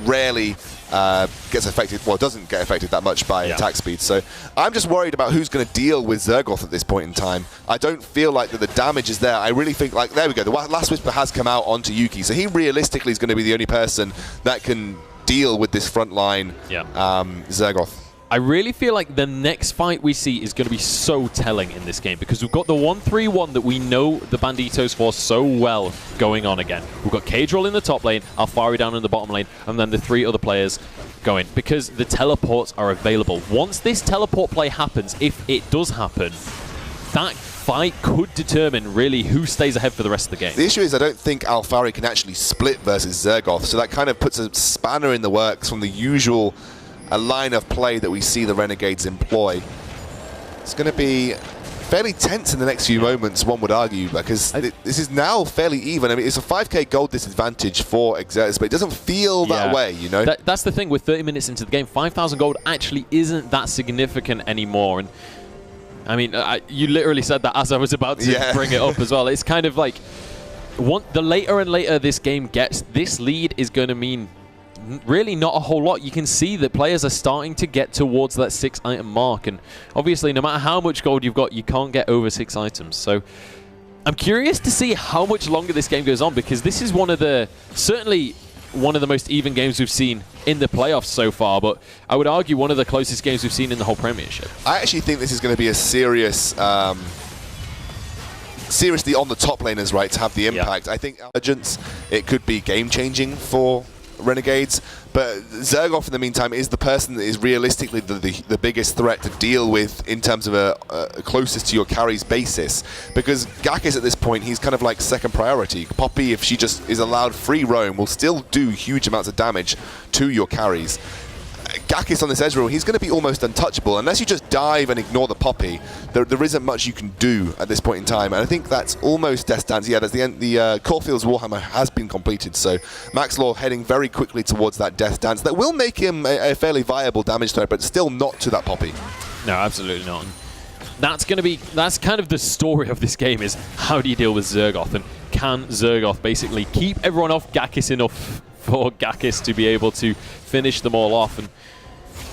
rarely gets affected, well, doesn't get affected that much by attack speed. So I'm just worried about who's going to deal with Zergoth at this point in time. I don't feel like that the damage is there. I really think, like, there we go, the Last Whisper has come out onto Yuki, so he realistically is going to be the only person that can deal with this frontline Zergoth. I really feel like the next fight we see is going to be so telling in this game, because we've got the 1-3-1 that we know the Banditos for so well going on again. We've got Kadril in the top lane, Alfari down in the bottom lane, and then the 3 other players going, because the teleports are available. Once this teleport play happens, if it does happen, that fight could determine really who stays ahead for the rest of the game. The issue is I don't think Alfari can actually split versus Zergoth, so that kind of puts a spanner in the works from the usual a line of play that we see the Renegades employ. It's going to be fairly tense in the next few moments, one would argue, because this is now fairly even. I mean, it's a 5k gold disadvantage for Exertus, but it doesn't feel that way, you know? That's the thing, with 30 minutes into the game, 5,000 gold actually isn't that significant anymore. And I mean, you literally said that as I was about to bring it up as well. It's kind of like, the later and later this game gets, this lead is going to mean really not a whole lot. You can see that players are starting to get towards that 6-item mark, and obviously no matter how much gold you've got, you can't get over 6 items. So I'm curious to see how much longer this game goes on, because this is certainly one of the most even games we've seen in the playoffs so far, but I would argue one of the closest games we've seen in the whole Premiership. I actually think this is going to be a seriously on the top laners, right, to have the impact. I think Intelligence, it could be game-changing for Renegades, but Zergoth in the meantime is the person that is realistically the biggest threat to deal with in terms of a closest to your carries basis, because Gakis at this point, he's kind of like second priority. Poppy, if she just is allowed free roam, will still do huge amounts of damage to your carries. Gakis on this Ezreal, he's going to be almost untouchable. Unless you just dive and ignore the Poppy, there isn't much you can do at this point in time. And I think that's almost Death Dance. Yeah, that's the end. The Caulfield's Warhammer has been completed, so Max Law heading very quickly towards that Death Dance. That will make him a fairly viable damage threat, but still not to that Poppy. No, absolutely not. That's kind of the story of this game, is how do you deal with Zergoth, and can Zergoth basically keep everyone off Gakis enough for Gakis to be able to finish them all off. And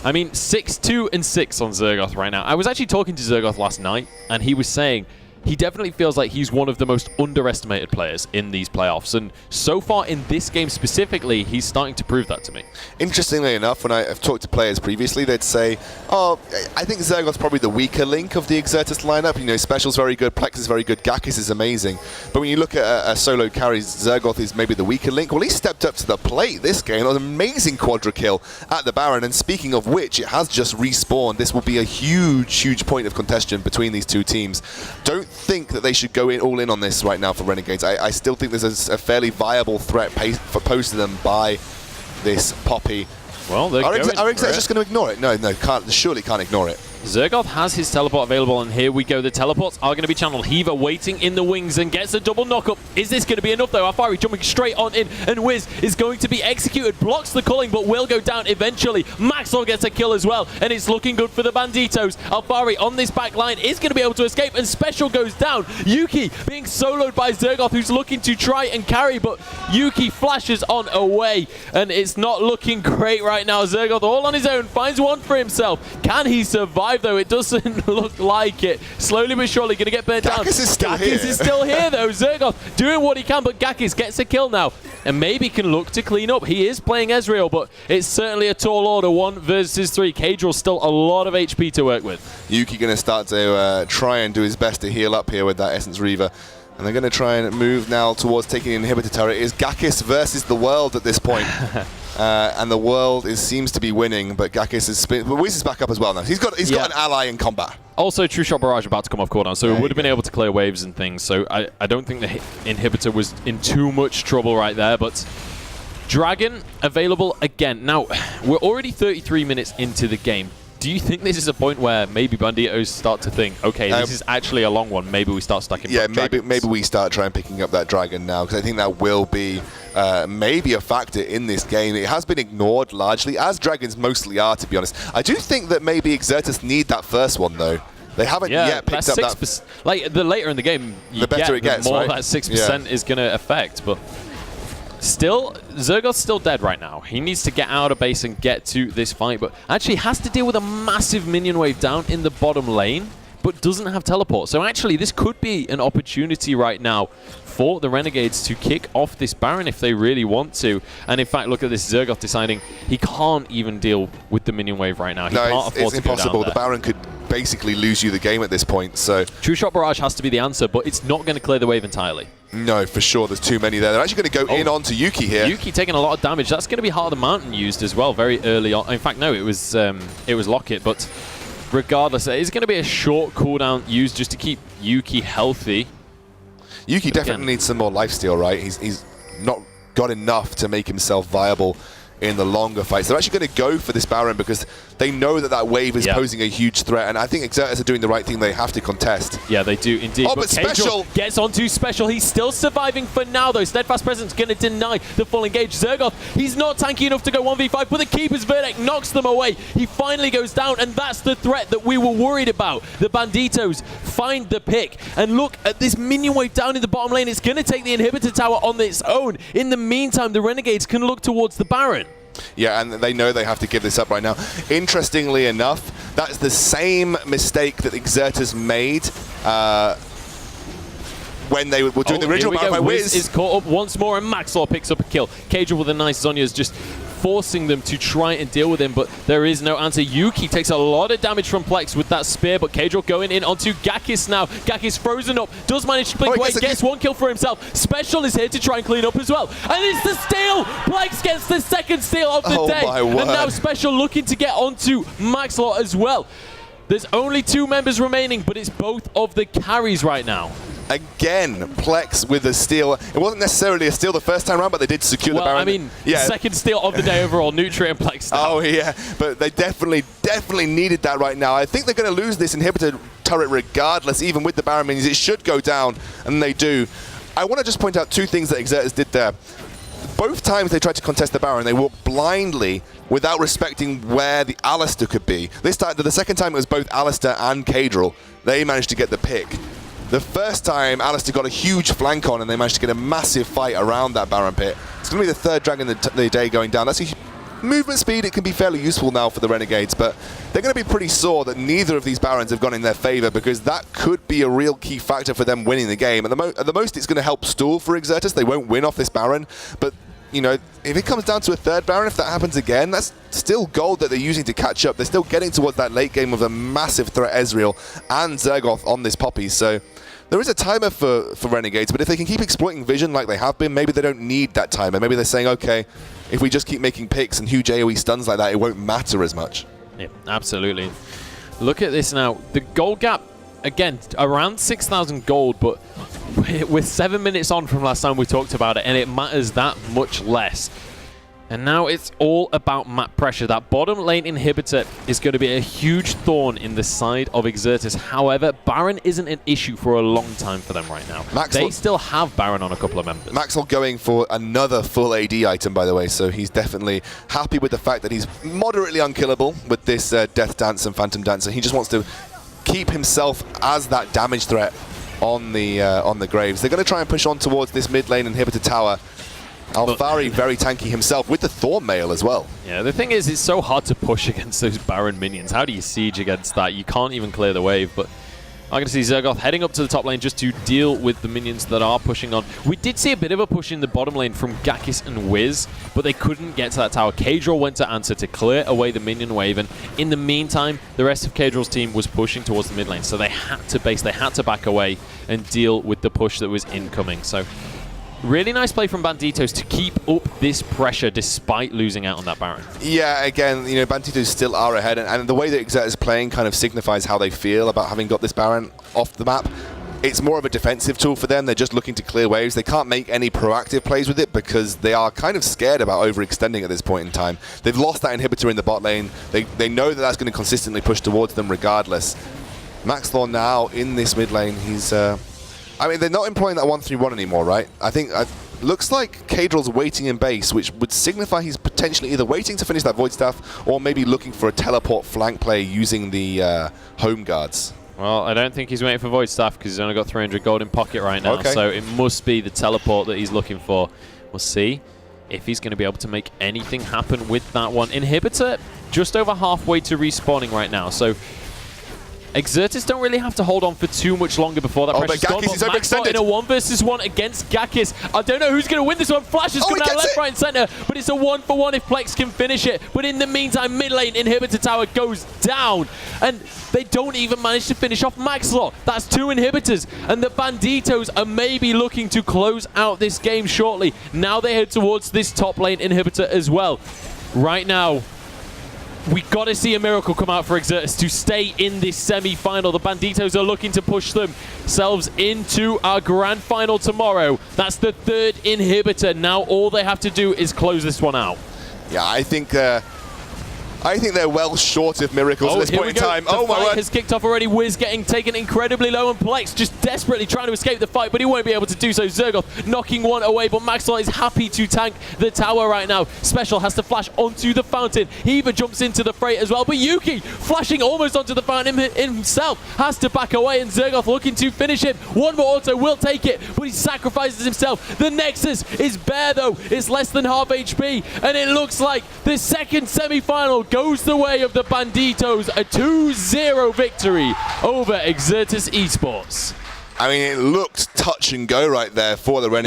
I mean, 6-2 and 6 on Zergoth right now. I was actually talking to Zergoth last night, and he was saying he definitely feels like he's one of the most underestimated players in these playoffs. And so far in this game specifically, he's starting to prove that to me. Interestingly enough, when I've talked to players previously, they'd say, oh, I think Zergoth's probably the weaker link of the Exertus lineup. You know, Special's very good, Plex is very good, Gakis is amazing. But when you look at a solo carry, Zergoth is maybe the weaker link. Well, he stepped up to the plate this game. It was an amazing quadra kill at the Baron. And speaking of which, it has just respawned. This will be a huge, huge point of contention between these two teams. Don't think that they should go all in on this right now for Renegades. I still think there's a fairly viable threat posed to them by this Poppy. Well, they're Are Exertus just going to ignore it? No, surely can't ignore it. Zergoth has his teleport available, and here we go. The teleports are going to be channeled. Heaver waiting in the wings and gets a double knock-up. Is this going to be enough, though? Alfari jumping straight on in, and Wiz is going to be executed. Blocks the culling, but will go down eventually. Maxwell gets a kill as well, and it's looking good for the Banditos. Alfari on this back line is going to be able to escape, and Special goes down. Yuki being soloed by Zergoth, who's looking to try and carry, but Yuki flashes on away, and it's not looking great right now. Zergoth all on his own, finds one for himself. Can he survive, though? It doesn't look like it. Slowly but surely going to get burnt down. Gakis is still here, though. Zergoth doing what he can, but Gakis gets a kill now and maybe can look to clean up. He is playing Ezreal, but it's certainly a tall order. 1 versus 3. Kadril still a lot of HP to work with. Yuki going to start to try and do his best to heal up here with that Essence Reaver. And they're going to try and move now towards taking an inhibitor turret. It is Gakis versus the world at this point. And the world seems to be winning, but Gakis is but Wiz is back up as well now. He's got an ally in combat. Also, True Shot Barrage about to come off cooldown, so it would have been able to clear waves and things. So I don't think the inhibitor was in too much trouble right there, but Dragon available again. Now, we're already 33 minutes into the game. Do you think this is a point where maybe Banditos start to think, okay, this is actually a long one, maybe we start stacking dragons? maybe we start trying picking up that dragon now, because I think that will be maybe a factor in this game. It has been ignored largely, as dragons mostly are, to be honest. I do think that maybe Exertus need that first one, though. They haven't yet picked up that. Like, the later in the game you the better it gets, the more right? that 6% is going to affect, but still, Zergoth's still dead right now. He needs to get out of base and get to this fight, but actually has to deal with a massive minion wave down in the bottom lane, but doesn't have teleport. So actually, this could be an opportunity right now for the Renegades to kick off this Baron if they really want to. And in fact, look at this Zergoth deciding he can't even deal with the minion wave right now. He can't afford to go down there. The Baron could basically lose you the game at this point. So True Shot Barrage has to be the answer, but it's not going to clear the wave entirely. No, for sure. There's too many there. They're actually going to go in onto Yuki here. Yuki taking a lot of damage. That's going to be Heart of the Mountain used as well very early on. In fact, no, it was Locket, but regardless, it is going to be a short cooldown used just to keep Yuki healthy. Yuki definitely needs some more lifesteal, right? He's not got enough to make himself viable in the longer fights. They're actually going to go for this Baron because they know that wave is posing a huge threat, and I think Exertus are doing the right thing. They have to contest. Yeah, they do indeed. Oh, but Special gets onto Special. He's still surviving for now, though. Steadfast Presence going to deny the full engage. Zergoth, he's not tanky enough to go 1v5, but the Keeper's Verdict knocks them away. He finally goes down, and that's the threat that we were worried about. The Banditos find the pick, and look at this minion wave down in the bottom lane. It's going to take the inhibitor tower on its own. In the meantime, the Renegades can look towards the Baron. Yeah, and they know they have to give this up right now. Interestingly enough, that's the same mistake that Exertus made when they were doing the original battle by Wiz. Is caught up once more, and Maxwell picks up a kill. Kadril with a nice Zonya is just forcing them to try and deal with him, but there is no answer. Yuki takes a lot of damage from Plex with that spear, but Kadril going in onto Gakis now. Gakis frozen up, does manage to blink away, gets one kill for himself. Special is here to try and clean up as well. And it's the steal! Plex gets the second steal of the day. And now Special looking to get onto Maxwell as well. There's only 2 members remaining, but it's both of the carries right now. Again, Plex with a steal. It wasn't necessarily a steal the first time around, but they did secure the Baron. I mean, second steal of the day overall, Nutri and Plex down. Oh, yeah, but they definitely needed that right now. I think they're going to lose this inhibitor turret regardless, even with the Baron minions. It should go down, and they do. I want to just point out 2 things that Exertus did there. Both times they tried to contest the Baron, they walked blindly without respecting where the Alistar could be. This time, the second time, it was both Alistar and Kadril. They managed to get the pick. The first time, Alistar got a huge flank on, and they managed to get a massive fight around that Baron pit. It's going to be the 3rd dragon of the day going down. That's a movement speed. It can be fairly useful now for the Renegades, but they're going to be pretty sore that neither of these Barons have gone in their favor, because that could be a real key factor for them winning the game. At the most, it's going to help stall for Exertus. They won't win off this Baron, but you know, if it comes down to a 3rd Baron, if that happens again, that's still gold that they're using to catch up. They're still getting towards that late game with a massive threat Ezreal and Zergoth on this Poppy, so there is a timer for Renegades, but if they can keep exploiting vision like they have been, maybe they don't need that timer. Maybe they're saying, okay, if we just keep making picks and huge AoE stuns like that, it won't matter as much. Yeah, absolutely. Look at this now. The gold gap again, around 6,000 gold, but we're 7 minutes on from last time we talked about it, and it matters that much less. And now it's all about map pressure. That bottom lane inhibitor is going to be a huge thorn in the side of Exertus. However, Baron isn't an issue for a long time for them right now. They still have Baron on a couple of members. Maxwell going for another full AD item, by the way, so he's definitely happy with the fact that he's moderately unkillable with this Death Dance and Phantom Dancer. He just wants to keep himself as that damage threat on the Graves. They're going to try and push on towards this mid lane inhibitor tower. Alfari very tanky himself with the Thorn Mail as well. Yeah, the thing is, it's so hard to push against those Baron minions. How do you siege against that? You can't even clear the wave, but I'm going to see Zergoth heading up to the top lane just to deal with the minions that are pushing on. We did see a bit of a push in the bottom lane from Gakis and Wiz, but they couldn't get to that tower. Kadril went to answer to clear away the minion wave, and in the meantime, the rest of Kadril's team was pushing towards the mid lane, so they had to base, they had to back away and deal with the push that was incoming. So really nice play from Banditos to keep up this pressure despite losing out on that Baron. Yeah, again, you know, Banditos still are ahead, and the way that Exertus is playing kind of signifies how they feel about having got this Baron off the map. It's more of a defensive tool for them. They're just looking to clear waves. They can't make any proactive plays with it because they are kind of scared about overextending at this point in time. They've lost that inhibitor in the bot lane. They know that that's going to consistently push towards them regardless. Maxthorn now in this mid lane. He's I mean, they're not employing that 1-3-1 anymore, right? I think looks like Kadril's waiting in base, which would signify he's potentially either waiting to finish that Void Staff or maybe looking for a teleport flank play using the home guards. Well, I don't think he's waiting for Void Staff because he's only got 300 gold in pocket right now, so it must be the teleport that he's looking for. We'll see if he's going to be able to make anything happen with that one. Inhibitor just over halfway to respawning right now, so Exertus don't really have to hold on for too much longer before that pressure's gone. But overextended. In a 1-versus-1 against Gakis. I don't know who's going to win this one. Flash is coming out left, right, and center, but it's a 1-for-1 if Plex can finish it. But in the meantime, mid lane inhibitor tower goes down, and they don't even manage to finish off Maxlot. That's 2 inhibitors, and the Banditos are maybe looking to close out this game shortly. Now they head towards this top lane inhibitor as well. Right now, we got to see a miracle come out for Exertus to stay in this semi-final. The Banditos are looking to push themselves into our grand final tomorrow. That's the 3rd inhibitor. Now all they have to do is close this one out. Yeah, I think they're well short of miracles at this point in time. The fight has kicked off already. Wiz getting taken incredibly low, and Plex just desperately trying to escape the fight, but he won't be able to do so. Zergoth knocking one away, but Maxwell is happy to tank the tower right now. Special has to flash onto the fountain. He even jumps into the freight as well, but Yuki flashing almost onto the fountain himself has to back away, and Zergoth looking to finish him. One more auto will take it, but he sacrifices himself. The Nexus is bare though. It's less than half HP, and it looks like the second semi-final goes the way of the Banditos. A 2-0 victory over Exertus Esports. I mean, it looked touch and go right there for the Renegades.